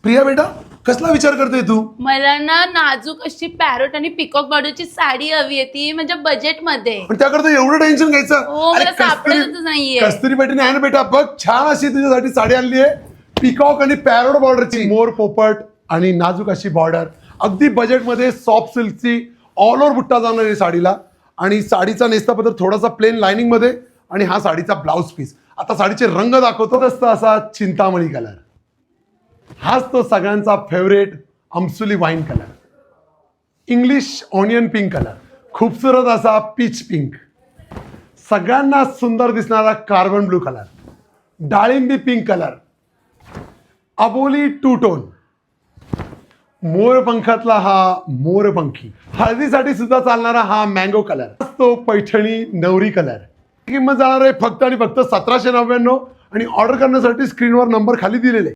प्रिया बेटा कसला विचार करते तू? मला ना नाजूक अशी पॅरोट आणि पिकॉक बॉर्डरची साडी हवी आहे, ती म्हणजे बजेट मध्ये. पण त्याकरता एवढं टेन्शन घ्यायचं? हो, मला सापडतच नाहीये. कस्तुरी बेटीने आहे ना बेटा, बघ छान अशी तुझ्यासाठी साडी आणली आहे, पिकॉक आणि पॅरोट बॉर्डरची, मोर पोपट आणि नाजूक अशी बॉर्डर, अगदी बजेटमध्ये, सॉफ्ट सिल्कची ऑल ओव्हर बुट्टा जाणार आहे साडीला. आणि साडीचा नेसता पदर थोडासा प्लेन लाइनिंग मध्ये, आणि हा साडीचा ब्लाउज पीस. आता साडीचे रंग दाखवतो. असतं असा चिंतामणी कलर, हाच तो सगळ्यांचा फेवरेट अमसुली wine colour, English onion pink colour, खूपसुरत असा पीच पिंक, सगळ्यांना सुंदर दिसणारा कार्बन ब्लू कलर, डाळिंबी पिंक कलर, अबोली टू टोन, मोरपंखातला हा मोरपंखी, हळदीसाठी सुद्धा चालणारा हा मँगो कलर, तो पैठणी नवरी कलर. किंमत जाणार आहे फक्त आणि फक्त 1799, आणि ऑर्डर करण्यासाठी स्क्रीनवर नंबर खाली दिलेले.